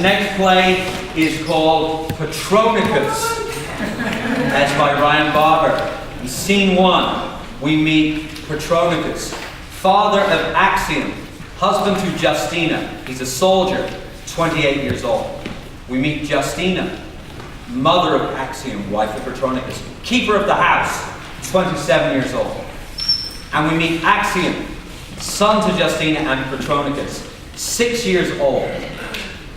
next play is called Patronicus. That's by Ryan Barber. In scene 1, we meet Patronicus, father of Axiom, husband to Justina. He's a soldier, 28 years old. We meet Justina, mother of Axiom, wife of Patronicus, keeper of the house, 27 years old. And we meet Axiom, son to Justina and Patronicus, 6 years old.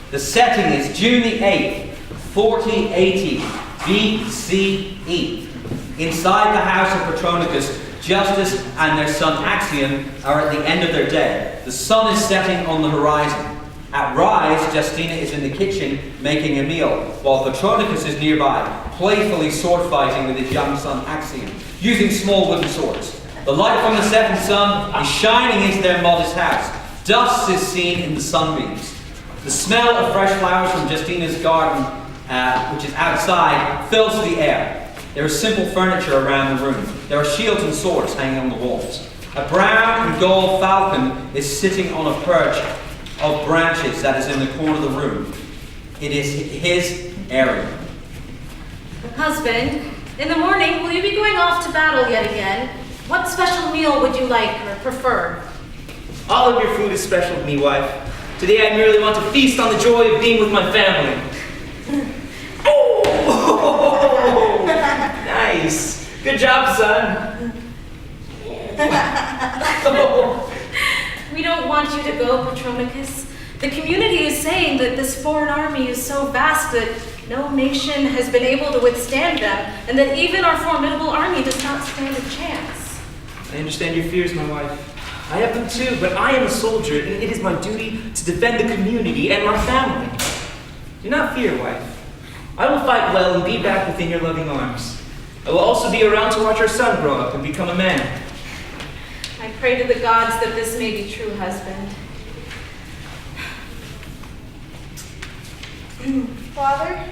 The setting is June the 8th, 4080 BCE. Inside the house of Patronicus, Justice and their son Axiom are at the end of their day. The sun is setting on the horizon. At rise, Justina is in the kitchen making a meal, while Patronicus is nearby, playfully sword fighting with his young son Axiom, using small wooden swords. The light from the setting sun is shining into their modest house. Dust is seen in the sunbeams. The smell of fresh flowers from Justina's garden, which is outside, fills the air. There is simple furniture around the room. There are shields and swords hanging on the walls. A brown and gold falcon is sitting on a perch of branches that is in the corner of the room. It is his area. Husband, in the morning, will you be going off to battle yet again? What special meal would you like or prefer? All of your food is special to me, wife. Today I merely want to feast on the joy of being with my family. Oh! Nice. Good job, son. We don't want you to go, Patronicus. The community is saying that this foreign army is so vast that no nation has been able to withstand them, and that even our formidable army does not stand a chance. I understand your fears, my wife. I have them too, but I am a soldier, and it is my duty to defend the community and my family. Do not fear, wife. I will fight well and be back within your loving arms. I will also be around to watch our son grow up and become a man. I pray to the gods that this may be true, husband. Father,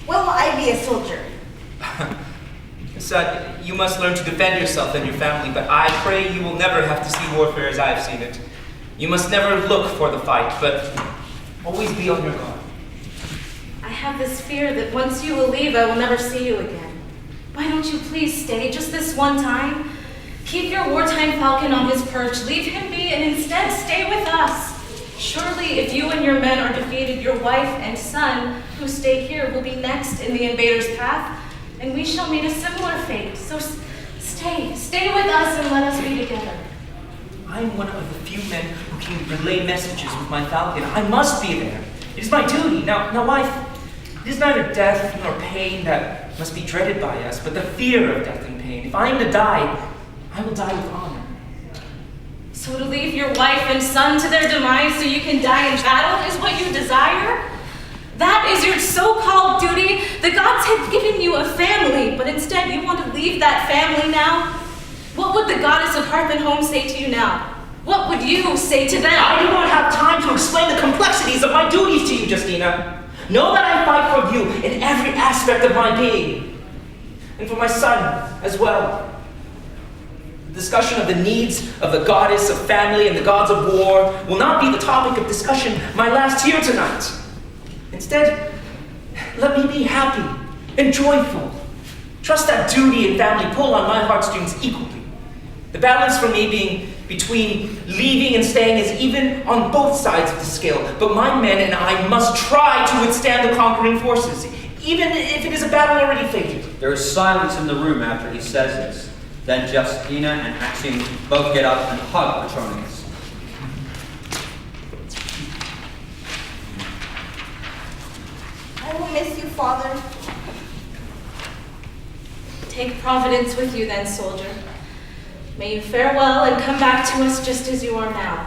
when will I be a soldier? Son, you must learn to defend yourself and your family, but I pray you will never have to see warfare as I have seen it. You must never look for the fight, but always be on your guard. I have this fear that once you will leave, I will never see you again. Why don't you please stay just this one time? Keep your wartime falcon on his perch, leave him be, and instead stay with us. Surely, if you and your men are defeated, your wife and son, who stay here, will be next in the invader's path, and we shall meet a similar fate. So stay with us and let us be together. I am one of the few men who can relay messages with my falcon. I must be there. It is my duty. Now, wife, it is neither death nor pain that must be dreaded by us, but the fear of death and pain. If I am to die, I will die with honor. So to leave your wife and son to their demise so you can die in battle is what you desire? That is your so-called duty? The gods have given you a family, but instead you want to leave that family now? What would the goddess of hearth and home say to you now? What would you say to them? I do not have time to explain the complexities of my duties to you, Justina. Know that I fight for you in every aspect of my being, and for my son as well. The discussion of the needs of the goddess of family and the gods of war will not be the topic of discussion my last here tonight. Instead, let me be happy and joyful. Trust that duty and family pull on my heartstrings equally. The balance for me being between leaving and staying is even on both sides of the scale, but my men and I must try to withstand the conquering forces, even if it is a battle already fated. There is silence in the room after he says this. Then Justina and Axiom both get up and hug Patronicus. I will miss you, Father. Take Providence with you then, soldier. May you fare well and come back to us just as you are now,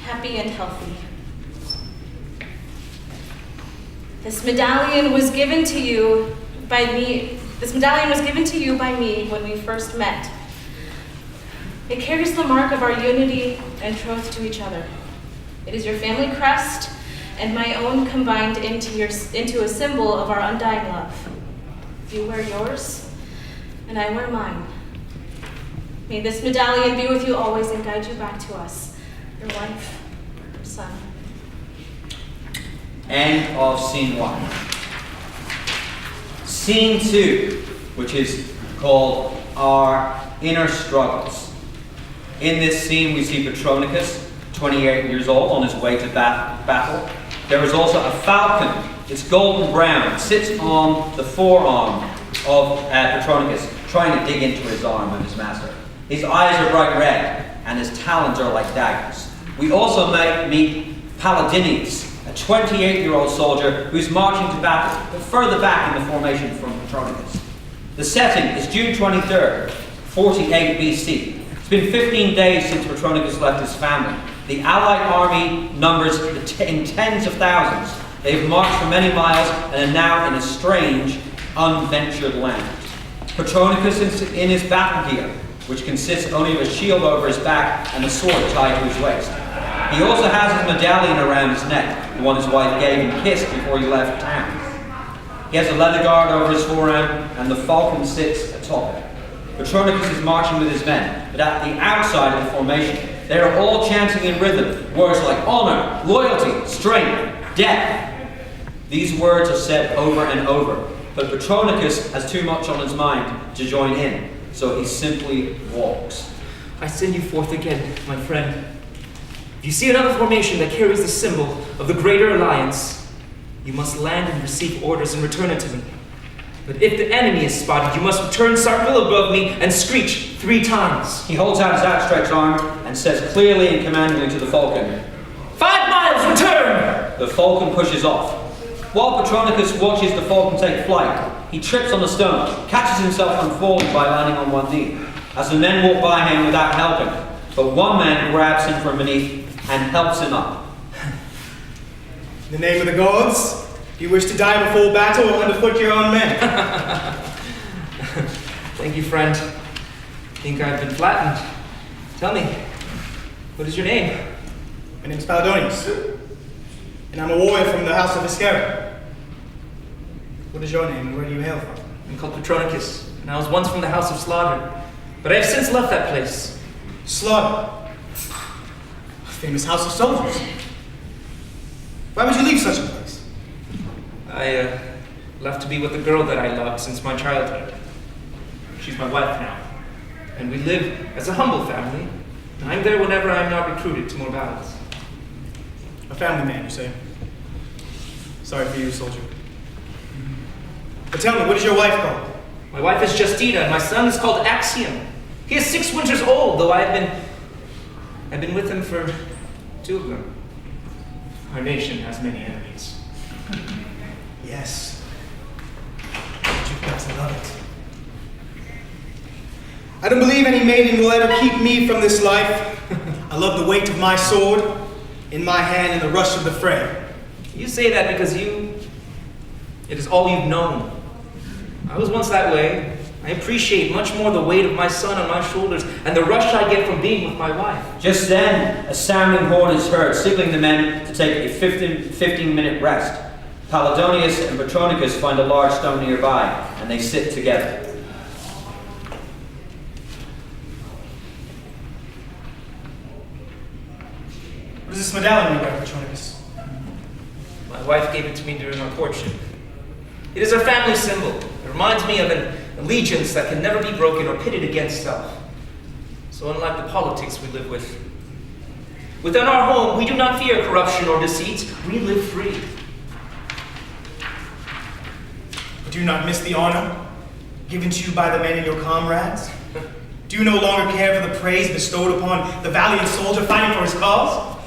happy and healthy. This medallion was given to you by me. This medallion was given to you by me when we first met. It carries the mark of our unity and troth to each other. It is your family crest and my own combined into a symbol of our undying love. You wear yours, and I wear mine. May this medallion be with you always and guide you back to us, your wife, your son. End of scene 1. Scene 2, which is called Our Inner Struggles. In this scene, we see Patronicus, 28 years old, on his way to battle. There is also a falcon. It's golden brown. It sits on the forearm of Patronicus, trying to dig into his arm of his master. His eyes are bright red, and his talons are like daggers. We also meet Paladinius, a 28-year-old soldier who's marching to battle, but further back in the formation from Patronicus. The setting is June 23rd, 48 BC. It's been 15 days since Patronicus left his family. The Allied army numbers in tens of thousands. They've marched for many miles and are now in a strange, unventured land. Patronicus is in his battle gear, which consists only of a shield over his back and a sword tied to his waist. He also has his medallion around his neck, the one his wife gave him kissed before he left town. He has a leather guard over his forearm, and the falcon sits atop it. Patronicus is marching with his men, but at the outside of the formation, they are all chanting in rhythm words like honor, loyalty, strength, death. These words are said over and over, but Patronicus has too much on his mind to join in, so he simply walks. I send you forth again, my friend. If you see another formation that carries the symbol of the Greater Alliance, you must land and receive orders and return it to me. But if the enemy is spotted, you must turn circle above me and screech 3 times. He holds out his outstretched arm and says clearly and commandingly to the falcon, 5 miles, return! The falcon pushes off. While Patronicus watches the falcon take flight, he trips on the stone, catches himself from falling by landing on one knee, as the men walk by him without helping. But one man grabs him from beneath and helps him up. In the name of the gods, you wish to die before battle or underfoot your own men? Thank you, friend. Think I've been flattened. Tell me, what is your name? My name is Paladonius, and I'm a warrior from the house of Iscariot. What is your name and where do you hail from? I'm called Patronicus, and I was once from the house of Slaughter, but I have since left that place. Slaughter, a famous house of soldiers. Why would you leave such a place? I left to be with the girl that I loved since my childhood. She's my wife now, and we live as a humble family. I'm there whenever I'm not recruited to more battles. A family man, you say? Sorry for you, soldier. But tell me, what is your wife called? My wife is Justina, and my son is called Axiom. He is 6 winters old, though I've been with him for 2 of them. Our nation has many enemies. Yes. But you've got to love it. I don't believe any maiden will ever keep me from this life. I love the weight of my sword in my hand and the rush of the fray. You say that because it is all you've known. I was once that way. I appreciate much more the weight of my son on my shoulders and the rush I get from being with my wife. Just then, a sounding horn is heard, signaling the men to take a 15-minute rest. Paladonius and Patronicus find a large stone nearby, and they sit together. What is this medallion you wear, Patronicus? My wife gave it to me during our courtship. It is our family symbol. It reminds me of an allegiance that can never be broken or pitted against self. So unlike the politics we live with, within our home, we do not fear corruption or deceit. We live free. But do you not miss the honor given to you by the men and your comrades? Do you no longer care for the praise bestowed upon the valiant soldier fighting for his cause?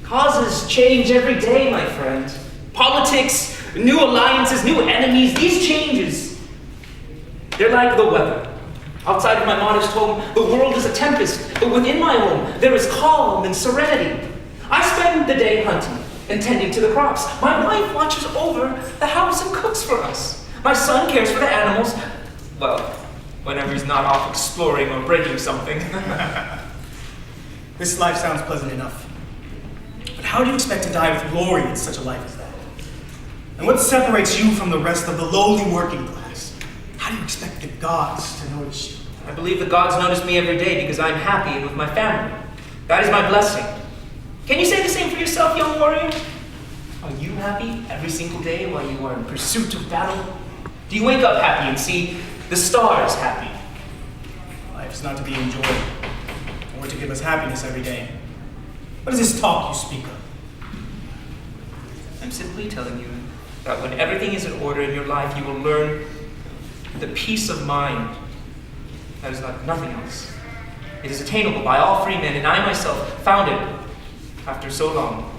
Causes change every day, my friend. Politics, new alliances, new enemies, these changes, they're like the weather. Outside of my modest home, the world is a tempest, but within my home, there is calm and serenity. I spend the day hunting and tending to the crops. My wife watches over the house and cooks for us. My son cares for the animals, well, whenever he's not off exploring or breaking something. This life sounds pleasant enough. But how do you expect to die with glory in such a life as that? And what separates you from the rest of the lowly working class? How do you expect the gods to notice you? I believe the gods notice me every day because I'm happy with my family. That is my blessing. Can you say the same for yourself, young warrior? Are you happy every single day while you are in pursuit of battle? Do you wake up happy and see the stars happy? Life is not to be enjoyed, or to give us happiness every day. What is this talk you speak of? I'm simply telling you that when everything is in order in your life, you will learn the peace of mind that is like nothing else. It is attainable by all free men, and I myself found it after so long.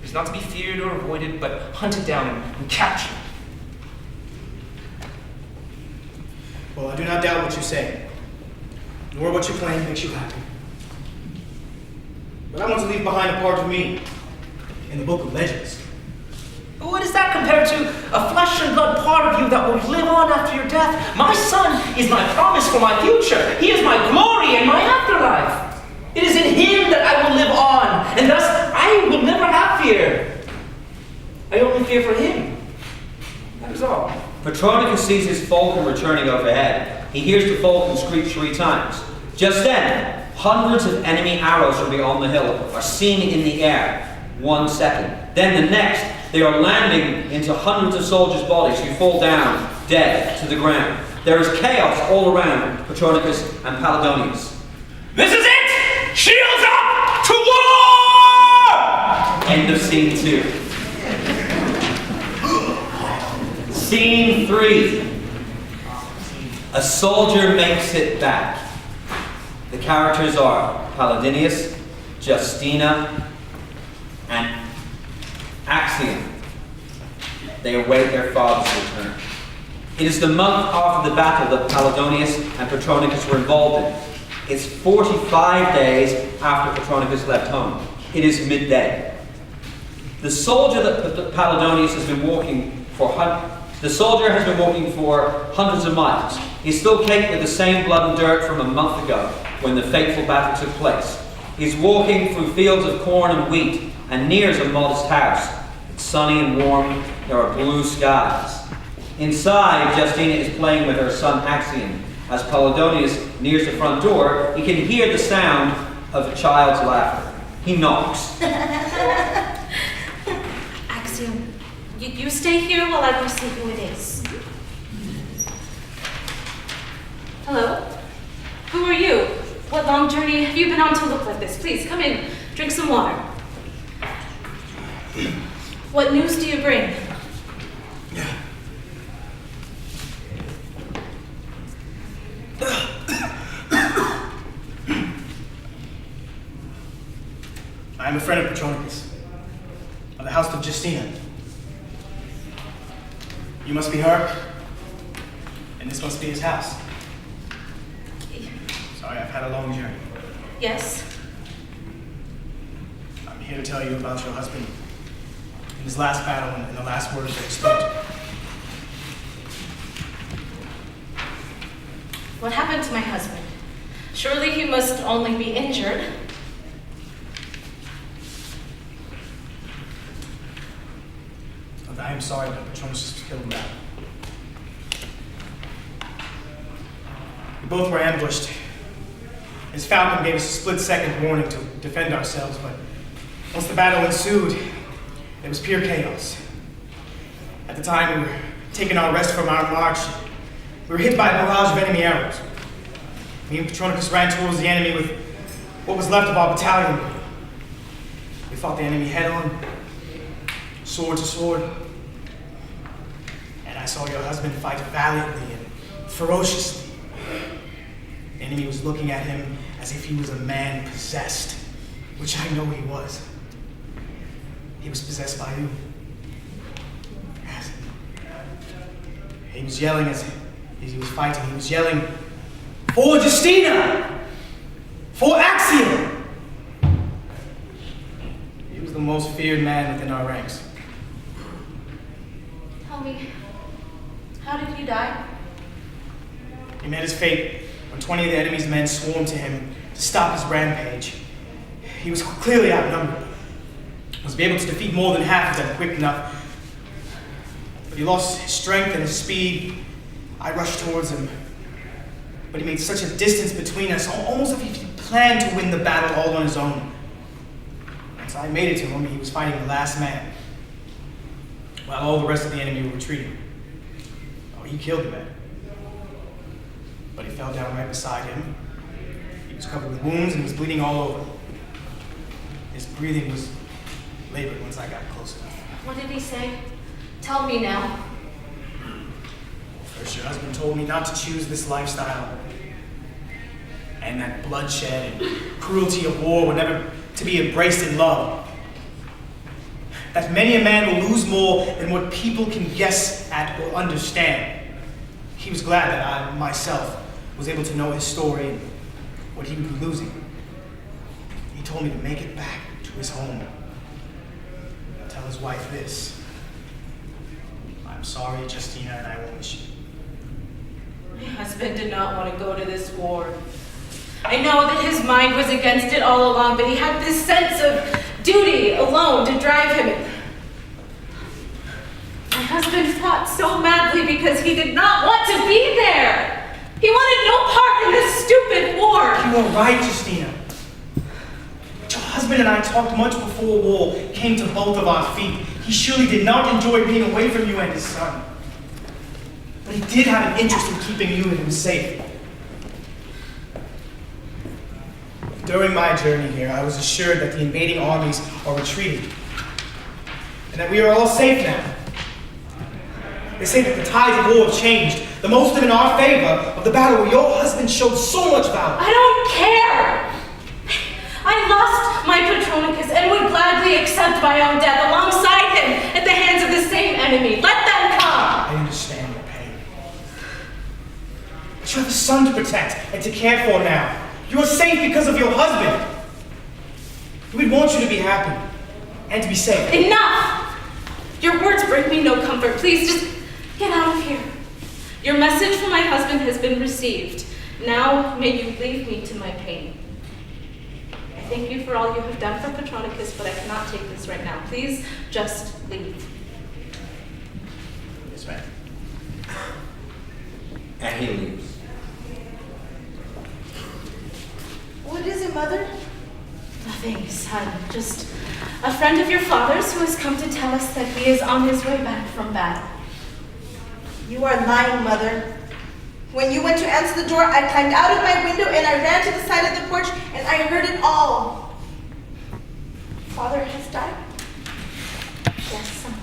It is not to be feared or avoided, but hunted down and captured. Well, I do not doubt what you say, nor what you claim makes you happy. But I want to leave behind a part of me in the book of legends. But what is that compared to a flesh and blood part of you that will live on after your death? My son is my promise for my future. He is my glory and my afterlife. It is in him that I will live on, and thus I will never have fear. I only fear for him. That is all. Patronicus sees his falcon returning overhead. He hears the falcon screech 3 times. Just then, hundreds of enemy arrows from beyond the hill are seen in the air. 1 second. Then the next, they are landing into hundreds of soldiers' bodies who fall down, dead, to the ground. There is chaos all around Patronicus and Paladonius. This is it! Shields up to war! End of scene 2. Scene 3. A soldier makes it back. The characters are Paladinius, Justina, and Axiom. They await their father's return. It is the month after the battle that Paladonius and Patronicus were involved in. It's 45 days after Patronicus left home. It is midday. The soldier that Paladonius has been walking for hundreds of miles. He's still caked with the same blood and dirt from a month ago when the fateful battle took place. He's walking through fields of corn and wheat and nears a modest house. It's sunny and warm. There are blue skies. Inside, Justina is playing with her son Axiom. As Paladonius nears the front door, he can hear the sound of a child's laughter. He knocks. Axiom, you stay here while I go see who it is. Hello? Who are you? What long journey have you been on to look like this? Please, come in. Drink some water. What news do you bring? I am a friend of Patronicus, of the house of Justina. You must be her, and this must be his house. Sorry, I've had a long journey. Yes? I'm here to tell you about your husband in his last battle and the last words that he spoke. What happened to my husband? Surely he must only be injured. I am sorry, but Patronicus was killed in battle. We both were ambushed. His falcon gave us a split-second warning to defend ourselves, but once the battle ensued, it was pure chaos. At the time, we were taking our rest from our march. We were hit by a barrage of enemy arrows. Me and Patronicus ran towards the enemy with what was left of our battalion. We fought the enemy head-on, sword to sword. And I saw your husband fight valiantly and ferociously. The enemy was looking at him as if he was a man possessed, which I know he was. He was possessed by you. Yes. He was yelling as he was fighting. He was yelling, "For Justina! For Axiom!" He was the most feared man within our ranks. Tell me, how did you die? He met his fate when 20 of the enemy's men swarmed to him to stop his rampage. He was clearly outnumbered. Was able to defeat more than half of them quick enough. But he lost his strength and his speed. I rushed towards him. But he made such a distance between us, almost as if he planned to win the battle all on his own. Once I made it to him, he was fighting the last man, while all the rest of the enemy were retreating. Oh, he killed the man. But he fell down right beside him. He was covered with wounds and was bleeding all over. His breathing was labored once I got close enough. What did he say? Tell me now. First, your husband told me not to choose this lifestyle, and that bloodshed and cruelty of war were never to be embraced in love. That many a man will lose more than what people can guess at or understand. He was glad that I, myself, was able to know his story and what he would be losing. He told me to make it back to his home. And tell his wife this. I'm sorry, Justina, and I will miss you. My husband did not want to go to this war. I know that his mind was against it all along, but he had this sense of duty alone to drive him. My husband fought so madly because he did not want to be there. He wanted no part in this stupid war. You were right, Justina. But your husband and I talked much before war came to both of our feet. He surely did not enjoy being away from you and his son. But he did have an interest in keeping you and him safe. During my journey here, I was assured that the invading armies are retreating, and that we are all safe now. They say that the tides of war have changed, the most of them in our favor, of the battle where your husband showed so much valor. I don't care. I lost my Patronicus and would gladly accept my own death alongside him at the hands of the same enemy. Let them come. I understand your pain. But you have a son to protect and to care for now. You are safe because of your husband. We'd want you to be happy and to be safe. Enough! Your words bring me no comfort. Please just get out of here. Your message from my husband has been received. Now may you leave me to my pain. I thank you for all you have done for Patronicus, but I cannot take this right now. Please just leave. Yes, ma'am. And he leaves. What is it, Mother? Nothing, son. Just a friend of your father's who has come to tell us that he is on his way back from battle. You are lying, Mother. When you went to answer the door, I climbed out of my window and I ran to the side of the porch and I heard it all. Father has died. Yes, son.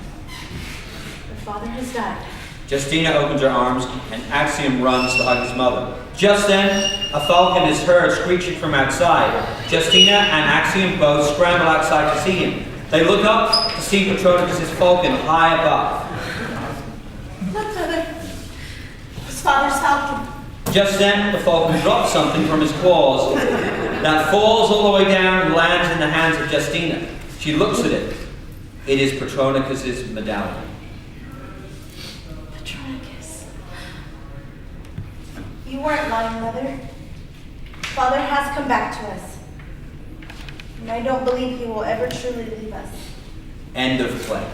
Your father has died. Justina opens her arms, and Axiom runs to hug his mother. Just then, a falcon is heard screeching from outside. Justina and Axiom both scramble outside to see him. They look up to see Patronicus' falcon high above. Look, Mother. It's Father's falcon. Just then, the falcon drops something from his claws that falls all the way down and lands in the hands of Justina. She looks at it. It is Patronicus' medallion. Patronicus. You weren't lying, Mother. Father has come back to us. And I don't believe he will ever truly leave us. End of play.